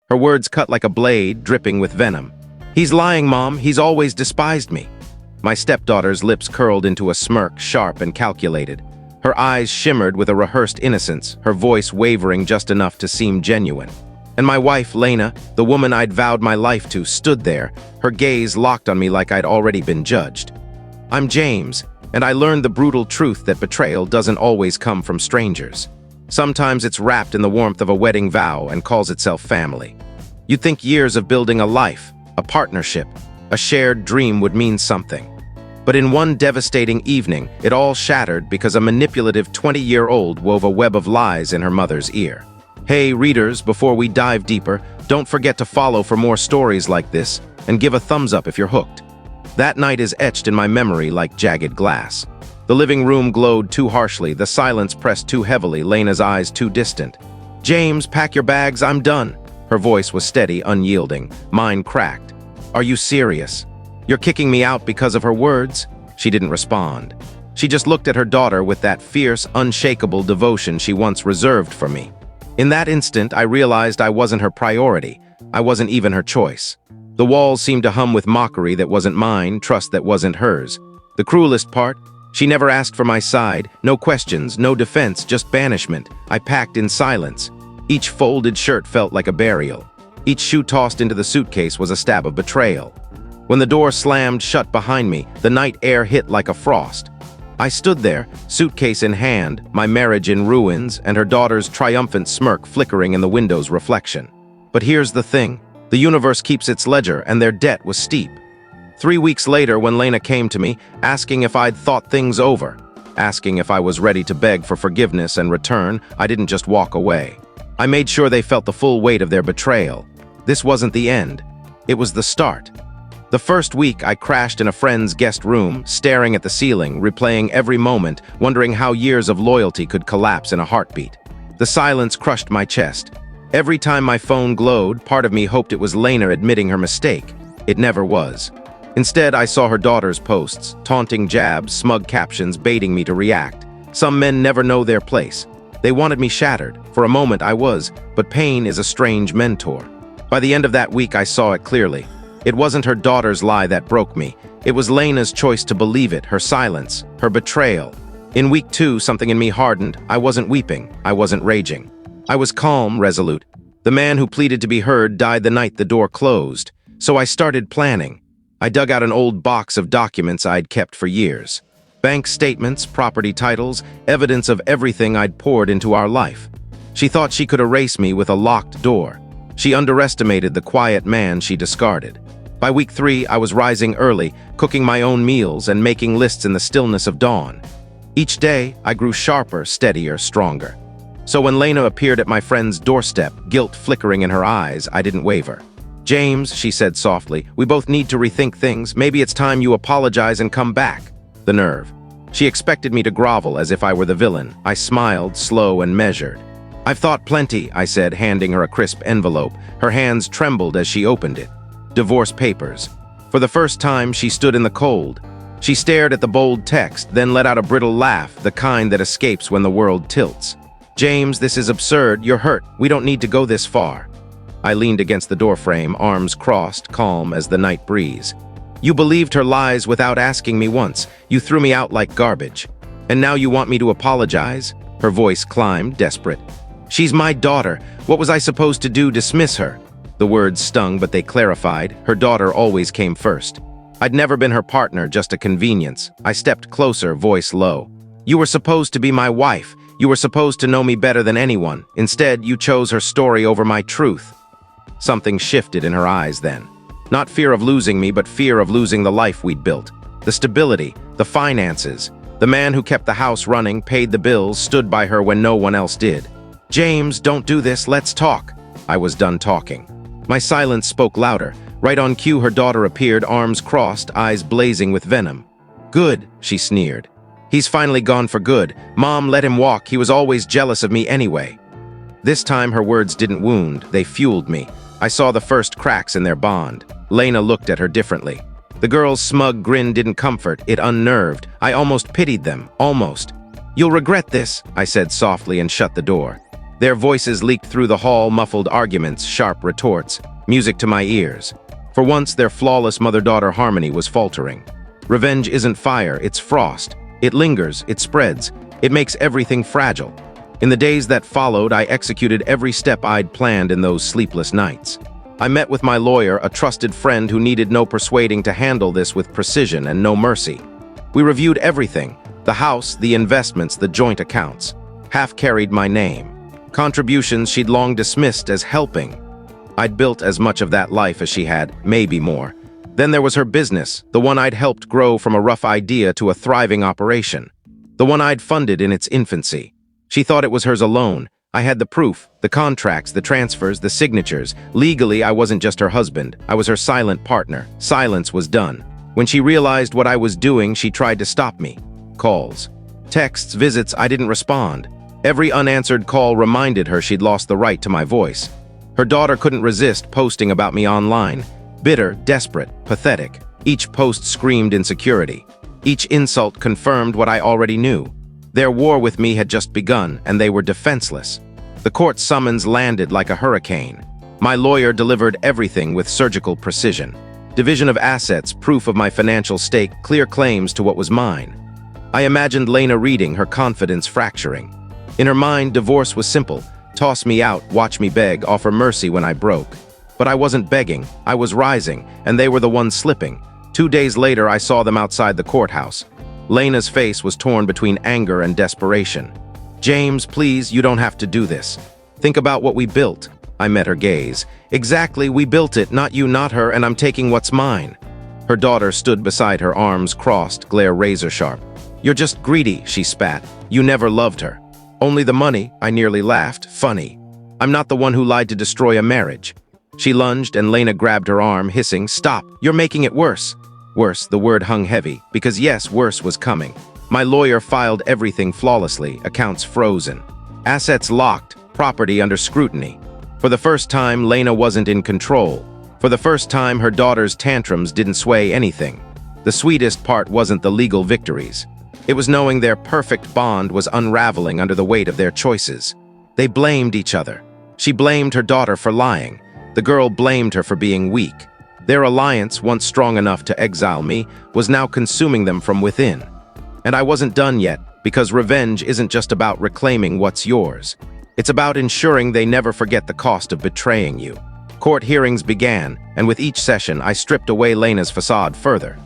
Her words cut like a blade, dripping with venom. "He's lying, Mom. He's always despised me." My stepdaughter's lips curled into a smirk, sharp and calculated. Her eyes shimmered with a rehearsed innocence, her voice wavering just enough to seem genuine. And my wife, Lena, the woman I'd vowed my life to, stood there, her gaze locked on me like I'd already been judged. I'm James, and I learned the brutal truth that betrayal doesn't always come from strangers. Sometimes it's wrapped in the warmth of a wedding vow and calls itself family. You'd think years of building a life, a partnership, a shared dream would mean something. But in one devastating evening, it all shattered because a manipulative 20-year-old wove a web of lies in her mother's ear. Hey, readers, before we dive deeper, don't forget to follow for more stories like this, and give a thumbs up if you're hooked. That night is etched in my memory like jagged glass. The living room glowed too harshly, the silence pressed too heavily, Lena's eyes too distant. "James, pack your bags, I'm done." Her voice was steady, unyielding. Mine cracked. "Are you serious? You're kicking me out because of her words?" She didn't respond. She just looked at her daughter with that fierce, unshakable devotion she once reserved for me. In that instant, I realized I wasn't her priority. I wasn't even her choice. The walls seemed to hum with mockery that wasn't mine, trust that wasn't hers. The cruelest part? She never asked for my side. No questions, no defense, just banishment. I packed in silence. Each folded shirt felt like a burial. Each shoe tossed into the suitcase was a stab of betrayal. When the door slammed shut behind me, the night air hit like a frost. I stood there, suitcase in hand, my marriage in ruins, and her daughter's triumphant smirk flickering in the window's reflection. But here's the thing. The universe keeps its ledger, and their debt was steep. 3 weeks later, when Lena came to me, asking if I'd thought things over, asking if I was ready to beg for forgiveness and return, I didn't just walk away. I made sure they felt the full weight of their betrayal. This wasn't the end. It was the start. The first week, I crashed in a friend's guest room, staring at the ceiling, replaying every moment, wondering how years of loyalty could collapse in a heartbeat. The silence crushed my chest. Every time my phone glowed, part of me hoped it was Lena admitting her mistake. It never was. Instead, I saw her daughter's posts, taunting jabs, smug captions, baiting me to react. Some men never know their place. They wanted me shattered. For a moment, I was, but pain is a strange mentor. By the end of that week, I saw it clearly. It wasn't her daughter's lie that broke me. It was Lena's choice to believe it, her silence, her betrayal. In week 2, something in me hardened. I wasn't weeping. I wasn't raging. I was calm, resolute. The man who pleaded to be heard died the night the door closed. So I started planning. I dug out an old box of documents I'd kept for years. Bank statements, property titles, evidence of everything I'd poured into our life. She thought she could erase me with a locked door. She underestimated the quiet man she discarded. By week 3, I was rising early, cooking my own meals and making lists in the stillness of dawn. Each day, I grew sharper, steadier, stronger. So when Lena appeared at my friend's doorstep, guilt flickering in her eyes, I didn't waver. "James," she said softly, "we both need to rethink things. Maybe it's time you apologize and come back." The nerve. She expected me to grovel as if I were the villain. I smiled, slow and measured. "I've thought plenty," I said, handing her a crisp envelope. Her hands trembled as she opened it. Divorce papers. For the first time, she stood in the cold. She stared at the bold text, then let out a brittle laugh, the kind that escapes when the world tilts. "James, this is absurd. You're hurt. We don't need to go this far." I leaned against the doorframe, arms crossed, calm as the night breeze. "You believed her lies without asking me once. You threw me out like garbage. And now you want me to apologize?" Her voice climbed, desperate. "She's my daughter. What was I supposed to do, dismiss her?" The words stung, but they clarified. Her daughter always came first. I'd never been her partner, just a convenience. I stepped closer, voice low. "You were supposed to be my wife. You were supposed to know me better than anyone. Instead, you chose her story over my truth." Something shifted in her eyes then. Not fear of losing me, but fear of losing the life we'd built. The stability, the finances. The man who kept the house running, paid the bills, stood by her when no one else did. "James, don't do this. Let's talk." I was done talking. My silence spoke louder. Right on cue, her daughter appeared, arms crossed, eyes blazing with venom. "Good," she sneered. "He's finally gone for good. Mom, let him walk. He was always jealous of me anyway." This time, her words didn't wound. They fueled me. I saw the first cracks in their bond. Lena looked at her differently. The girl's smug grin didn't comfort. It unnerved. I almost pitied them. Almost. "You'll regret this," I said softly and shut the door. Their voices leaked through the hall, muffled arguments, sharp retorts, music to my ears. For once, their flawless mother-daughter harmony was faltering. Revenge isn't fire, it's frost. It lingers, it spreads, it makes everything fragile. In the days that followed, I executed every step I'd planned in those sleepless nights. I met with my lawyer, a trusted friend who needed no persuading to handle this with precision and no mercy. We reviewed everything, the house, the investments, the joint accounts. Half carried my name. Contributions she'd long dismissed as helping. I'd built as much of that life as she had, maybe more. Then there was her business, the one I'd helped grow from a rough idea to a thriving operation. The one I'd funded in its infancy. She thought it was hers alone. I had the proof, the contracts, the transfers, the signatures. Legally, I wasn't just her husband. I was her silent partner. Silence was done. When she realized what I was doing, she tried to stop me. Calls, texts, visits, I didn't respond. Every unanswered call reminded her she'd lost the right to my voice. Her daughter couldn't resist posting about me online. Bitter, desperate, pathetic. Each post screamed insecurity. Each insult confirmed what I already knew. Their war with me had just begun, and they were defenseless. The court summons landed like a hurricane. My lawyer delivered everything with surgical precision. Division of assets, proof of my financial stake, clear claims to what was mine. I imagined Lena reading, her confidence fracturing. In her mind, divorce was simple. Toss me out, watch me beg, offer mercy when I broke. But I wasn't begging, I was rising, and they were the ones slipping. 2 days later, I saw them outside the courthouse. Lena's face was torn between anger and desperation. "James, please, you don't have to do this. Think about what we built." I met her gaze. "Exactly, we built it, not you, not her, and I'm taking what's mine." Her daughter stood beside her, arms crossed, glare razor-sharp. "You're just greedy," she spat. "You never loved her." "Only the money," I nearly laughed. "Funny. I'm not the one who lied to destroy a marriage." She lunged, and Lena grabbed her arm, hissing, "Stop, you're making it worse." Worse, the word hung heavy, because yes, worse was coming. My lawyer filed everything flawlessly, accounts frozen. Assets locked, property under scrutiny. For the first time, Lena wasn't in control. For the first time, her daughter's tantrums didn't sway anything. The sweetest part wasn't the legal victories. It was knowing their perfect bond was unraveling under the weight of their choices. They blamed each other. She blamed her daughter for lying. The girl blamed her for being weak. Their alliance, once strong enough to exile me, was now consuming them from within. And I wasn't done yet, because revenge isn't just about reclaiming what's yours. It's about ensuring they never forget the cost of betraying you. Court hearings began, and with each session, I stripped away Lena's facade further.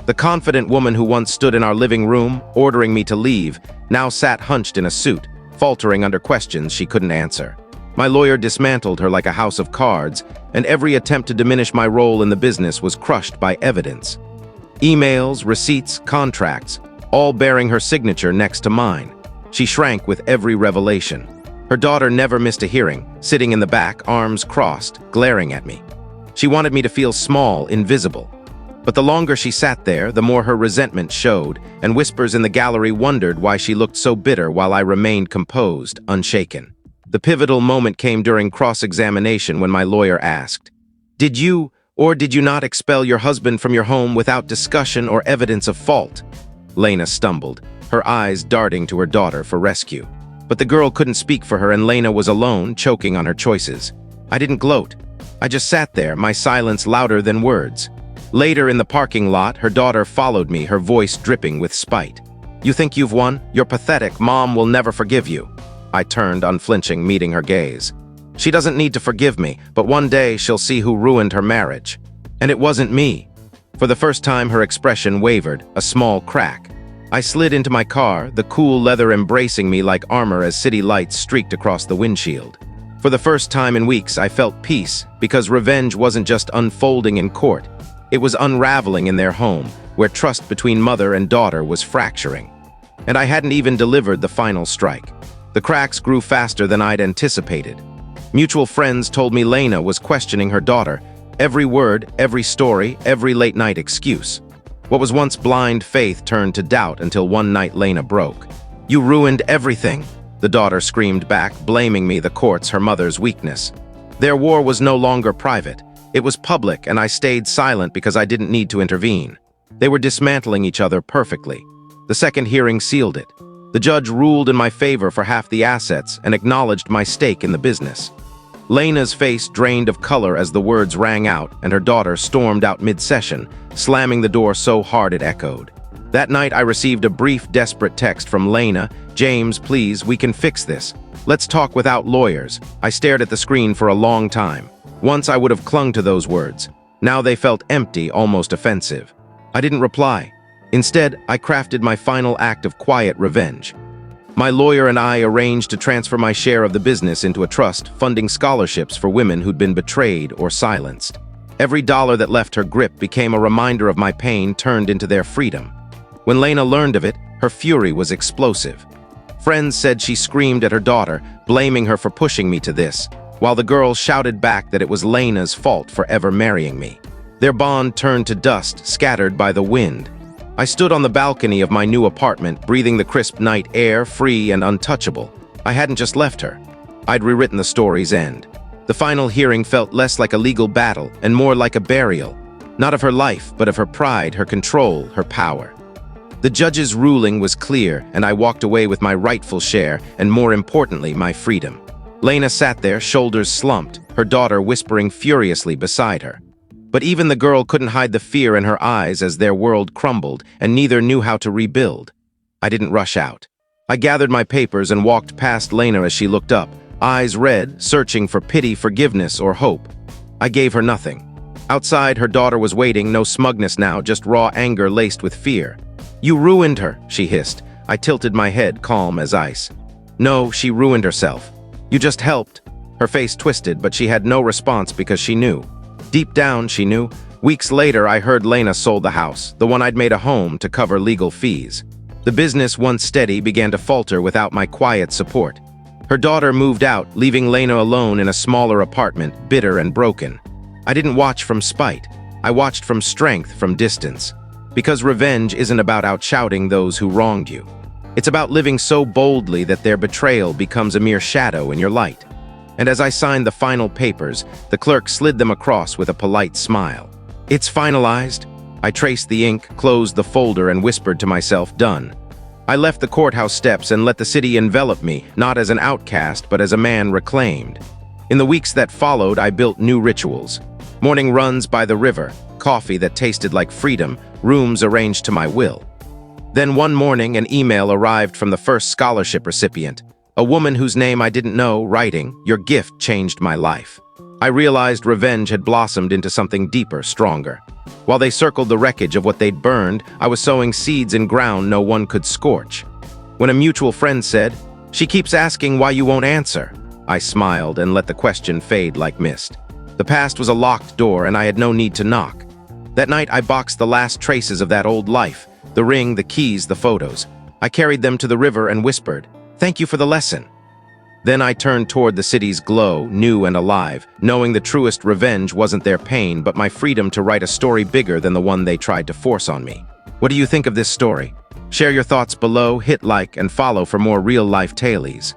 The confident woman who once stood in our living room, ordering me to leave, now sat hunched in a suit, faltering under questions she couldn't answer. My lawyer dismantled her like a house of cards, and every attempt to diminish my role in the business was crushed by evidence. Emails, receipts, contracts, all bearing her signature next to mine. She shrank with every revelation. Her daughter never missed a hearing, sitting in the back, arms crossed, glaring at me. She wanted me to feel small, invisible. But the longer she sat there, the more her resentment showed, and whispers in the gallery wondered why she looked so bitter while I remained composed, unshaken. The pivotal moment came during cross-examination when my lawyer asked, "Did you or did you not expel your husband from your home without discussion or evidence of fault?" Lena stumbled, her eyes darting to her daughter for rescue. But the girl couldn't speak for her, and Lena was alone, choking on her choices. I didn't gloat. I just sat there, my silence louder than words. Later in the parking lot, her daughter followed me, her voice dripping with spite. "You think you've won? You're pathetic. Mom will never forgive you." I turned, unflinching, meeting her gaze. "She doesn't need to forgive me, but one day she'll see who ruined her marriage. And it wasn't me." For the first time, her expression wavered, a small crack. I slid into my car, the cool leather embracing me like armor as city lights streaked across the windshield. For the first time in weeks, I felt peace, because revenge wasn't just unfolding in court. It was unraveling in their home, where trust between mother and daughter was fracturing. And I hadn't even delivered the final strike. The cracks grew faster than I'd anticipated. Mutual friends told me Lena was questioning her daughter, every word, every story, every late-night excuse. What was once blind faith turned to doubt until one night Lena broke. "You ruined everything," the daughter screamed back, blaming me, the courts, her mother's weakness. Their war was no longer private. It was public, and I stayed silent because I didn't need to intervene. They were dismantling each other perfectly. The second hearing sealed it. The judge ruled in my favor for half the assets and acknowledged my stake in the business. Lena's face drained of color as the words rang out, and her daughter stormed out mid-session, slamming the door so hard it echoed. That night I received a brief, desperate text from Lena. "James, please, we can fix this. Let's talk without lawyers." I stared at the screen for a long time. Once I would have clung to those words. Now they felt empty, almost offensive. I didn't reply. Instead, I crafted my final act of quiet revenge. My lawyer and I arranged to transfer my share of the business into a trust, funding scholarships for women who'd been betrayed or silenced. Every dollar that left her grip became a reminder of my pain turned into their freedom. When Lena learned of it, her fury was explosive. Friends said she screamed at her daughter, blaming her for pushing me to this, while the girls shouted back that it was Lena's fault for ever marrying me. Their bond turned to dust, scattered by the wind. I stood on the balcony of my new apartment, breathing the crisp night air, free and untouchable. I hadn't just left her. I'd rewritten the story's end. The final hearing felt less like a legal battle and more like a burial, not of her life, but of her pride, her control, her power. The judge's ruling was clear, and I walked away with my rightful share, and more importantly, my freedom. Lena sat there, shoulders slumped, her daughter whispering furiously beside her. But even the girl couldn't hide the fear in her eyes as their world crumbled, and neither knew how to rebuild. I didn't rush out. I gathered my papers and walked past Lena as she looked up, eyes red, searching for pity, forgiveness, or hope. I gave her nothing. Outside, her daughter was waiting, no smugness now, just raw anger laced with fear. "You ruined her," she hissed. I tilted my head, calm as ice. "No, she ruined herself. You just helped." Her face twisted, but she had no response because she knew. Deep down, she knew. Weeks later, I heard Lena sold the house, the one I'd made a home, to cover legal fees. The business, once steady, began to falter without my quiet support. Her daughter moved out, leaving Lena alone in a smaller apartment, bitter and broken. I didn't watch from spite. I watched from strength, from distance. Because revenge isn't about outshouting those who wronged you. It's about living so boldly that their betrayal becomes a mere shadow in your light. And as I signed the final papers, the clerk slid them across with a polite smile. "It's finalized." I traced the ink, closed the folder, and whispered to myself, "Done." I left the courthouse steps and let the city envelop me, not as an outcast, but as a man reclaimed. In the weeks that followed, I built new rituals. Morning runs by the river, coffee that tasted like freedom, rooms arranged to my will. Then one morning, an email arrived from the first scholarship recipient. A woman whose name I didn't know, writing, "Your gift changed my life." I realized revenge had blossomed into something deeper, stronger. While they circled the wreckage of what they'd burned, I was sowing seeds in ground no one could scorch. When a mutual friend said, "She keeps asking why you won't answer," I smiled and let the question fade like mist. The past was a locked door, and I had no need to knock. That night, I boxed the last traces of that old life, the ring, the keys, the photos. I carried them to the river and whispered, "Thank you for the lesson." Then I turned toward the city's glow, new and alive, knowing the truest revenge wasn't their pain, but my freedom to write a story bigger than the one they tried to force on me. What do you think of this story? Share your thoughts below, hit like, and follow for more real-life tales.